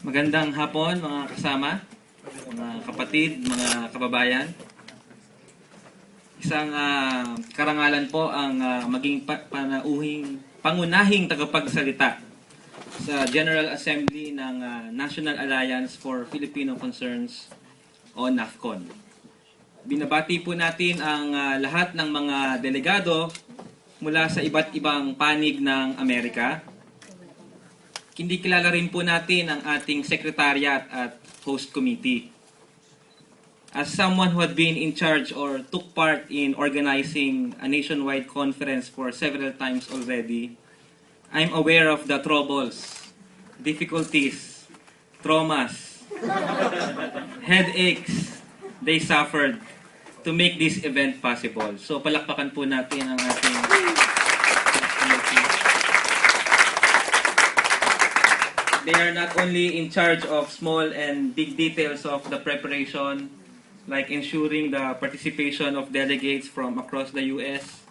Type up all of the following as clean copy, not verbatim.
Magandang hapon mga kasama, mga kapatid, mga kababayan. Isang karangalan po ang maging pangunahing tagapagsalita sa General Assembly ng National Alliance for Filipino Concerns o NAFCON. Binabati po natin ang lahat ng mga delegado mula sa iba't ibang panig ng Amerika. Kinikilala rin po natin ang ating secretariat at host committee. As someone who had been in charge or took part in organizing a nationwide conference for several times already, I'm aware of the troubles, difficulties, traumas, headaches they suffered to make this event possible. So palakpakan po natin ang ating They are not only in charge of small and big details of the preparation, like ensuring the participation of delegates from across the U.S.,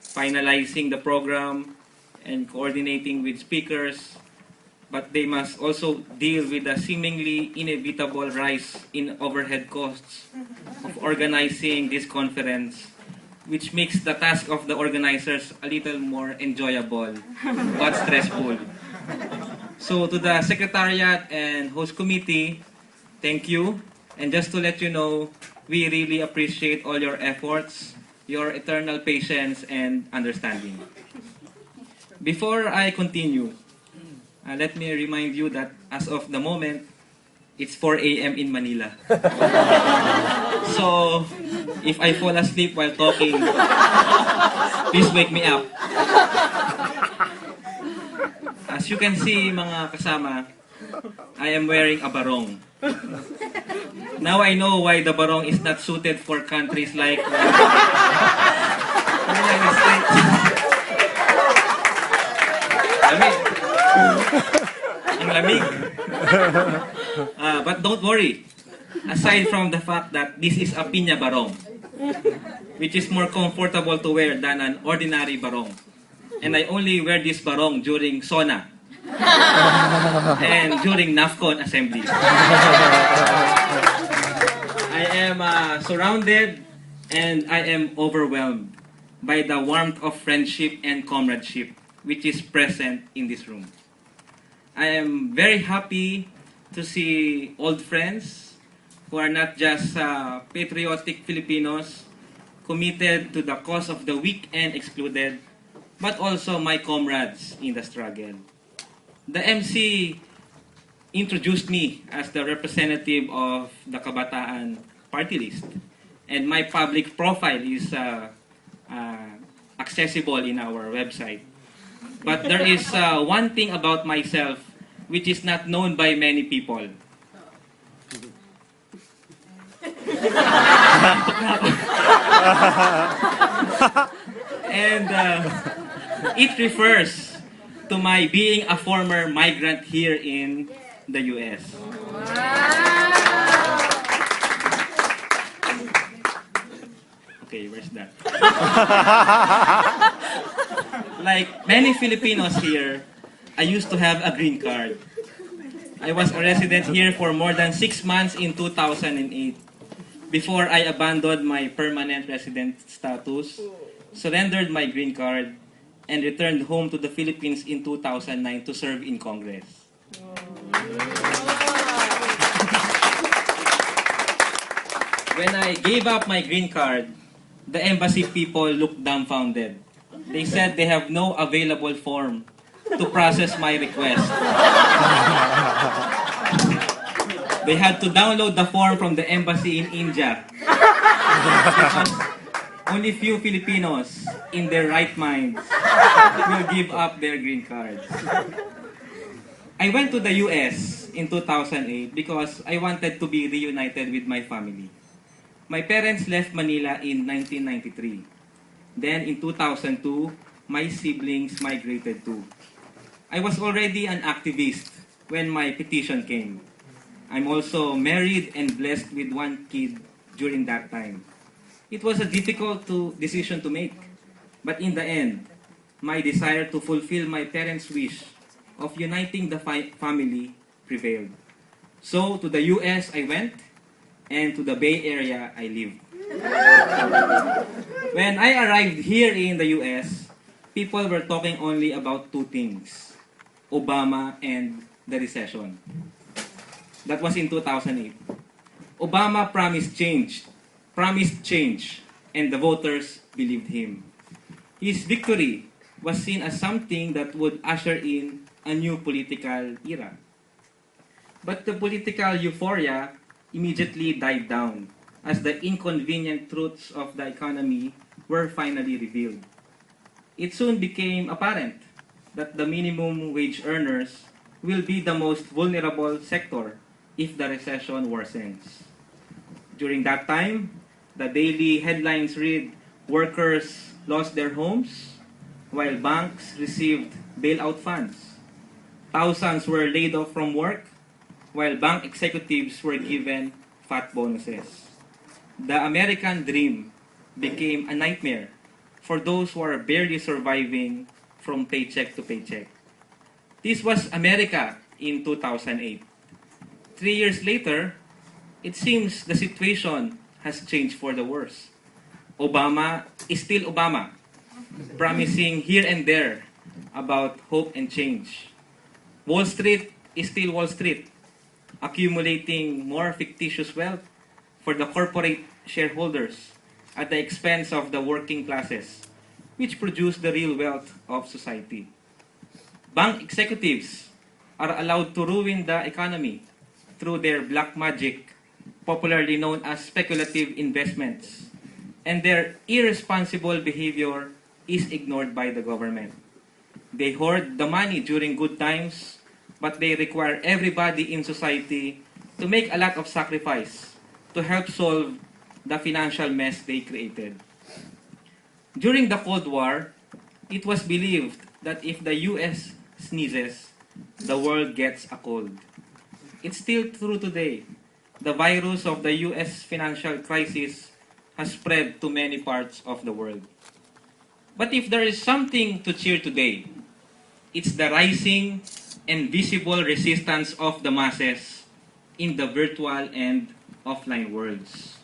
finalizing the program, and coordinating with speakers, but they must also deal with the seemingly inevitable rise in overhead costs of organizing this conference, which makes the task of the organizers a little more enjoyable but stressful. So to the Secretariat and Host Committee, thank you. And just to let you know, we really appreciate all your efforts, your eternal patience and understanding. Before I continue, let me remind you that as of the moment, it's 4 a.m. in Manila. So, if I fall asleep while talking, please wake me up. As you can see, mga kasama, I am wearing a barong. Now I know why the barong is not suited for countries like the United States. Lamig. Ang lamig. But don't worry. Aside from the fact that this is a piña barong, which is more comfortable to wear than an ordinary barong. And I only wear this barong during SONA and during NAFCON assembly. I am surrounded and I am overwhelmed by the warmth of friendship and comradeship which is present in this room. I am very happy to see old friends who are not just patriotic Filipinos committed to the cause of the weak and excluded, but also my comrades in the struggle. The MC introduced me as the representative of the Kabataan party list, and my public profile is accessible in our website. But there is one thing about myself which is not known by many people. And it refers to my being a former migrant here in the US. Okay, where's that? Like many Filipinos here, I used to have a green card. I was a resident here for more than 6 months in 2008 before I abandoned my permanent resident status, surrendered my green card, and returned home to the Philippines in 2009 to serve in Congress. When I gave up my green card, the embassy people looked dumbfounded. They said they have no available form to process my request. They had to download the form from the embassy in India. Because only few Filipinos in their right minds will give up their green cards. I went to the US in 2008 because I wanted to be reunited with my family. My parents left Manila in 1993. Then in 2002, my siblings migrated too. I was already an activist when my petition came. I'm also married and blessed with one kid during that time. It was a difficult decision to make, but in the end, my desire to fulfill my parents' wish of uniting the family prevailed. So to the US I went, and to the Bay Area I lived. When I arrived here in the US, people were talking only about two things: Obama and the recession. That was in 2008. Obama promised change, and the voters believed him. His victory was seen as something that would usher in a new political era. But the political euphoria immediately died down as the inconvenient truths of the economy were finally revealed. It soon became apparent that the minimum wage earners will be the most vulnerable sector if the recession worsens. During that time, the daily headlines read, workers lost their homes, while banks received bailout funds. Thousands were laid off from work, while bank executives were given fat bonuses. The American dream became a nightmare for those who are barely surviving from paycheck to paycheck. This was America in 2008. 3 years later, it seems the situation has changed for the worse. Obama is still Obama, promising here and there about hope and change. Wall Street is still Wall Street, accumulating more fictitious wealth for the corporate shareholders at the expense of the working classes, which produce the real wealth of society. Bank executives are allowed to ruin the economy through their black magic, popularly known as speculative investments, and their irresponsible behavior is ignored by the government. They hoard the money during good times, but they require everybody in society to make a lot of sacrifice to help solve the financial mess they created. During the Cold War, it was believed that if the US sneezes, the world gets a cold. It's still true today. The virus of the US financial crisis has spread to many parts of the world. But if there is something to cheer today, it's the rising and visible resistance of the masses in the virtual and offline worlds.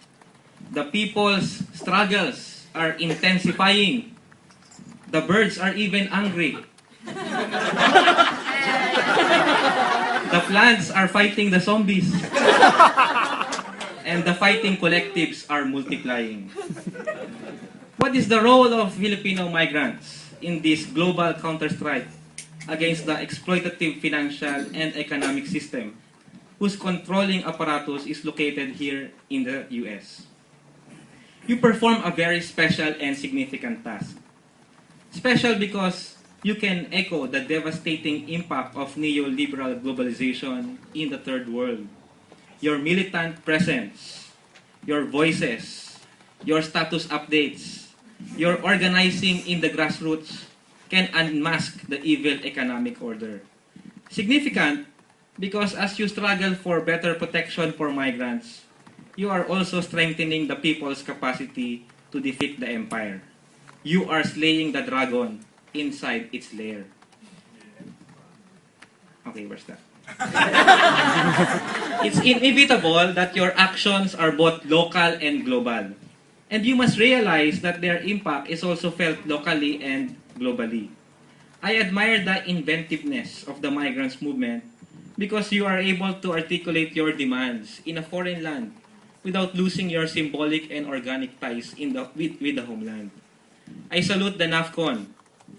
The people's struggles are intensifying. The birds are even angry. The plants are fighting the zombies. And the fighting collectives are multiplying. What is the role of Filipino migrants in this global counterstrike against the exploitative financial and economic system whose controlling apparatus is located here in the US? You perform a very special and significant task. Special because you can echo the devastating impact of neoliberal globalization in the third world. Your militant presence, your voices, your status updates, your organizing in the grassroots can unmask the evil economic order. Significant because as you struggle for better protection for migrants, you are also strengthening the people's capacity to defeat the empire. You are slaying the dragon inside its lair. Okay, where's that? It's inevitable that your actions are both local and global. And you must realize that their impact is also felt locally and globally. I admire the inventiveness of the migrants movement because you are able to articulate your demands in a foreign land without losing your symbolic and organic ties with the homeland. I salute the NAFCON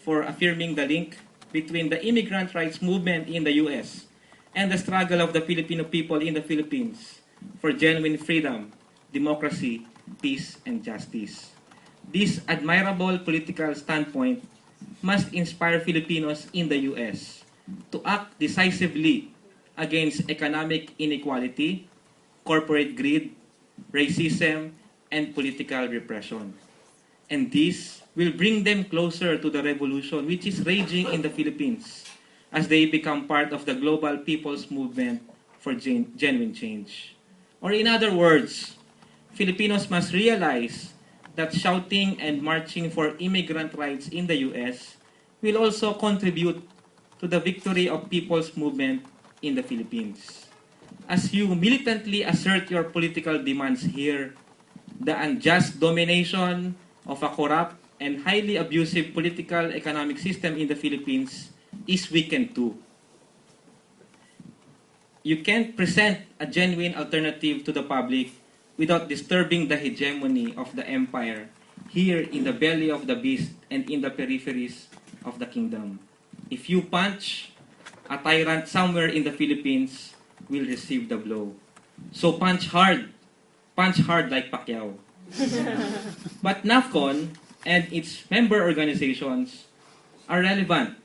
for affirming the link between the immigrant rights movement in the US and the struggle of the Filipino people in the Philippines for genuine freedom, democracy, peace, and justice. This admirable political standpoint must inspire Filipinos in the US to act decisively against economic inequality, corporate greed, racism, and political repression. And this will bring them closer to the revolution which is raging in the Philippines as they become part of the global people's movement for genuine change. Or in other words, Filipinos must realize that shouting and marching for immigrant rights in the US will also contribute to the victory of people's movement in the Philippines. as you militantly assert your political demands here, the unjust domination of a corrupt and highly abusive political economic system in the Philippines is weakened too. You can't present a genuine alternative to the public without disturbing the hegemony of the empire here in the belly of the beast and in the peripheries of the kingdom. If you punch, a tyrant somewhere in the Philippines will receive the blow. So punch hard like Pacquiao. But NAFCON and its member organizations are relevant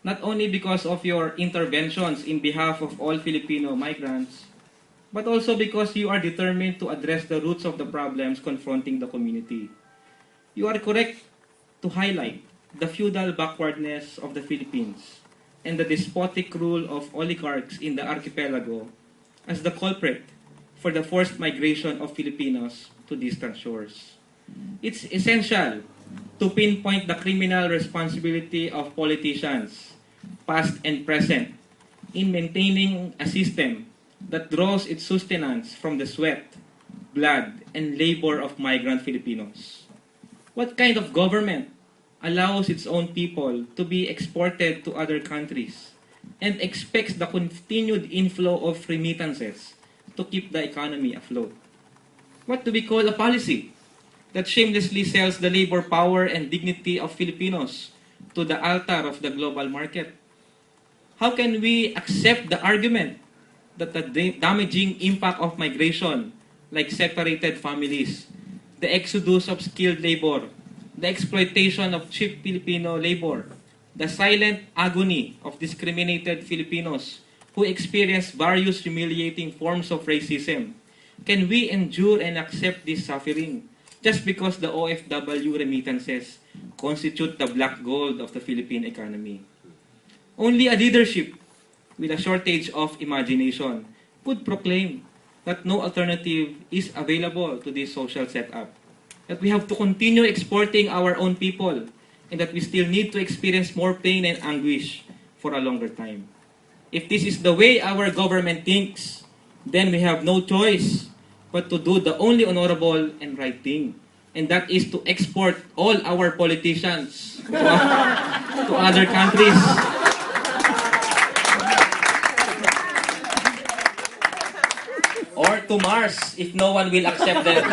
not only because of your interventions in behalf of all Filipino migrants, but also because you are determined to address the roots of the problems confronting the community. You are correct to highlight the feudal backwardness of the Philippines and the despotic rule of oligarchs in the archipelago as the culprit for the forced migration of Filipinos to distant shores. It's essential to pinpoint the criminal responsibility of politicians, past and present, in maintaining a system that draws its sustenance from the sweat, blood, and labor of migrant Filipinos. What kind of government allows its own people to be exported to other countries and expects the continued inflow of remittances to keep the economy afloat? What do we call a policy that shamelessly sells the labor power and dignity of Filipinos to the altar of the global market? How can we accept the argument that the damaging impact of migration, like separated families, the exodus of skilled labor, the exploitation of cheap Filipino labor, the silent agony of discriminated Filipinos who experience various humiliating forms of racism, can we endure and accept this suffering just because the OFW remittances constitute the black gold of the Philippine economy? Only a leadership with a shortage of imagination could proclaim that no alternative is available to this social setup, that we have to continue exporting our own people, and that we still need to experience more pain and anguish for a longer time. If this is the way our government thinks, then we have no choice but to do the only honorable and right thing, and that is to export all our politicians to other countries. Or to Mars, if no one will accept them.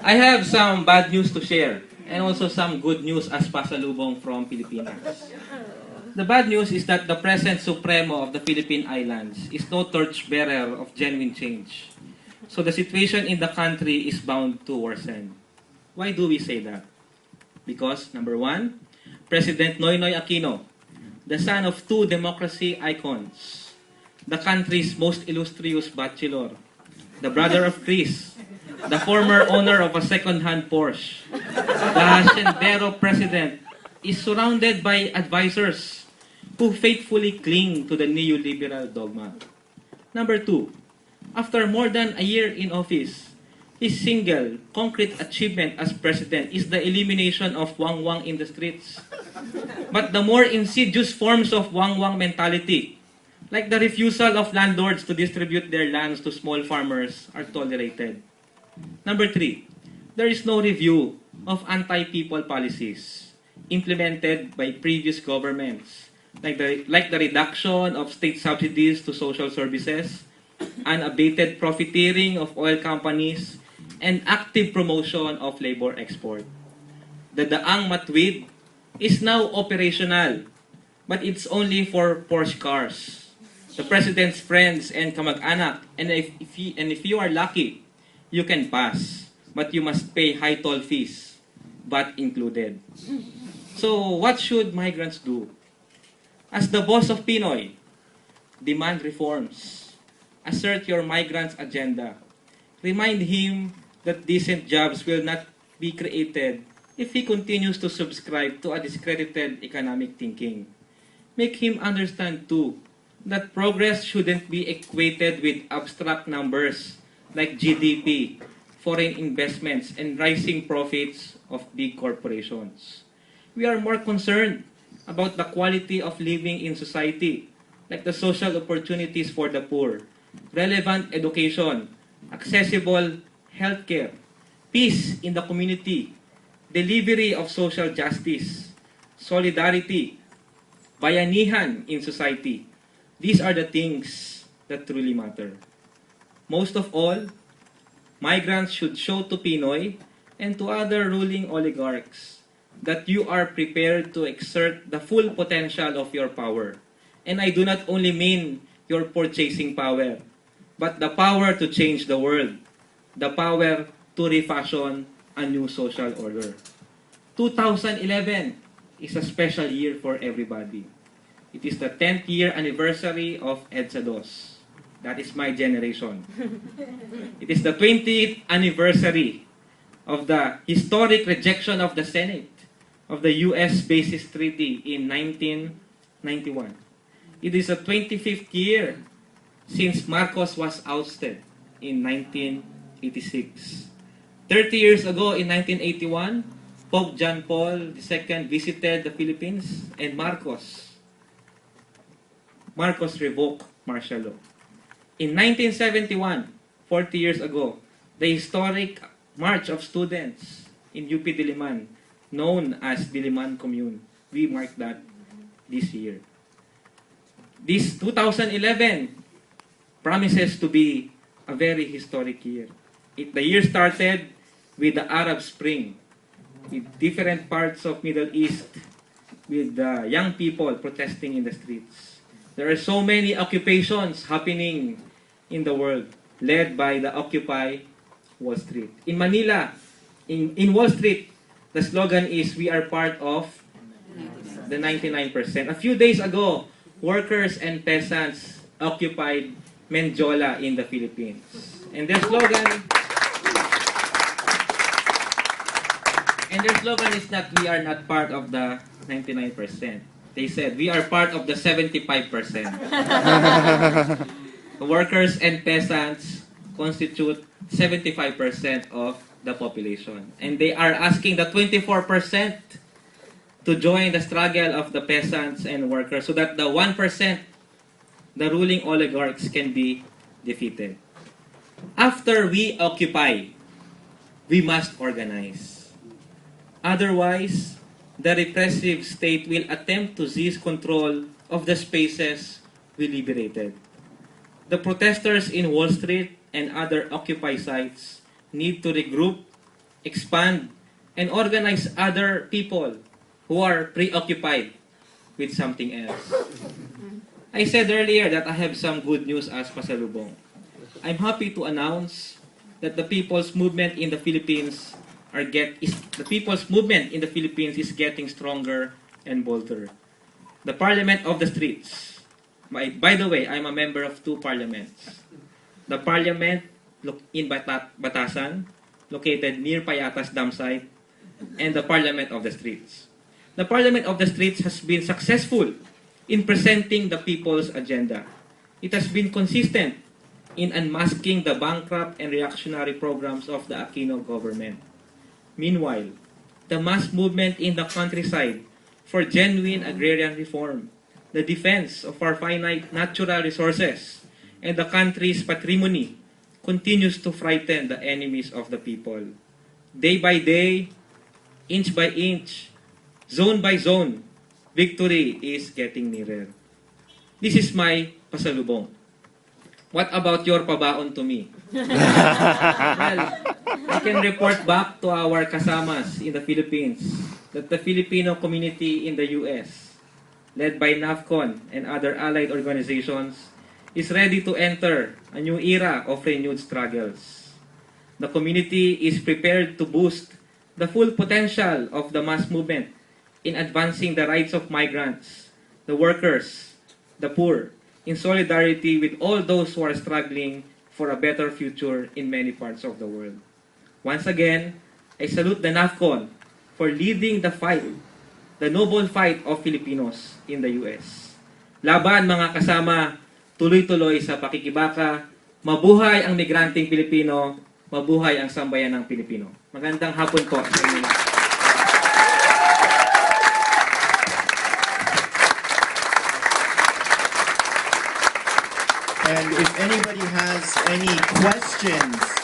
I have some bad news to share, and also some good news as pasalubong from Pilipinas. The bad news is that the present Supremo of the Philippine Islands is no torchbearer of genuine change. So the situation in the country is bound to worsen. Why do we say that? Because, number one, President Noynoy Aquino, the son of two democracy icons, the country's most illustrious bachelor, the brother of Chris, the former owner of a second-hand Porsche, the Haciendero president, is surrounded by advisors who faithfully cling to the neoliberal dogma. Number two, after more than a year in office, his single concrete achievement as president is the elimination of wangwang in the streets. But the more insidious forms of wangwang mentality, like the refusal of landlords to distribute their lands to small farmers, are tolerated. Number three, there is no review of anti-people policies implemented by previous governments, like the reduction of state subsidies to social services, unabated profiteering of oil companies, and active promotion of labor export. The Daang Matwid is now operational, but it's only for Porsche cars, the president's friends and kamag-anak, and if you are lucky, you can pass, but you must pay high toll fees, VAT included. So what should migrants do? As the boss of Pinoy, demand reforms. Assert your migrants' agenda. Remind him that decent jobs will not be created if he continues to subscribe to a discredited economic thinking. Make him understand too that progress shouldn't be equated with abstract numbers like GDP, foreign investments, and rising profits of big corporations. We are more concerned about the quality of living in society like the social opportunities for the poor, relevant education, accessible healthcare, peace in the community, delivery of social justice, solidarity, bayanihan in society. These are the things that truly matter. Most of all, migrants should show to Pinoy and to other ruling oligarchs that you are prepared to exert the full potential of your power. And I do not only mean your purchasing power, but the power to change the world, the power to refashion a new social order. 2011 is a special year for everybody. It is the 10th year anniversary of EDSA II. That is my generation. It is the 20th anniversary of the historic rejection of the Senate of the U.S. Basis Treaty in 1991. It is the 25th year since Marcos was ousted in 1986. 30 years ago in 1981, Pope John Paul II visited the Philippines and Marcos revoked martial law. In 1971, 40 years ago, the historic March of Students in UP Diliman, known as Diliman Commune, we mark that this year. This 2011 promises to be a very historic year. The year started with the Arab Spring, with different parts of Middle East, with young people protesting in the streets. There are so many occupations happening in the world, led by the Occupy Wall Street. In Manila, in Wall Street, the slogan is, "We are part of the 99%. A few days ago, workers and peasants occupied Menjola in the Philippines. And their slogan is that we are not part of the 99%. They said, we are part of the 75%. The workers and peasants constitute 75% of the population. And they are asking the 24% to join the struggle of the peasants and workers so that the 1%, the ruling oligarchs, can be defeated. After we occupy, we must organize. Otherwise, the repressive state will attempt to seize control of the spaces we liberated. The protesters in Wall Street and other Occupy sites need to regroup, expand, and organize other people who are preoccupied with something else. I said earlier that I have some good news as pasalubong. I'm happy to announce that the people's movement in the Philippines is getting stronger and bolder. The Parliament of the Streets. By the way, I'm a member of two parliaments. The Parliament in Batasan, located near Payatas Dam site, and the Parliament of the Streets. The Parliament of the Streets has been successful in presenting the people's agenda. It has been consistent in unmasking the bankrupt and reactionary programs of the Aquino government. Meanwhile, the mass movement in the countryside for genuine agrarian reform, the defense of our finite natural resources, and the country's patrimony continues to frighten the enemies of the people. Day by day, inch by inch, zone by zone, victory is getting nearer. This is my pasalubong. What about your pabaon to me? Well, I can report back to our kasamas in the Philippines that the Filipino community in the US, led by NAFCON and other allied organizations, is ready to enter a new era of renewed struggles. The community is prepared to boost the full potential of the mass movement in advancing the rights of migrants, the workers, the poor, in solidarity with all those who are struggling for a better future in many parts of the world. Once again, I salute the NAFCON for leading the fight, the noble fight of Filipinos in the US. Laban mga kasama, tuloy-tuloy sa pakikibaka, mabuhay ang migranteng Pilipino, mabuhay ang sambayan ng Pilipino. Magandang hapon po sa inyo. And if anybody has any questions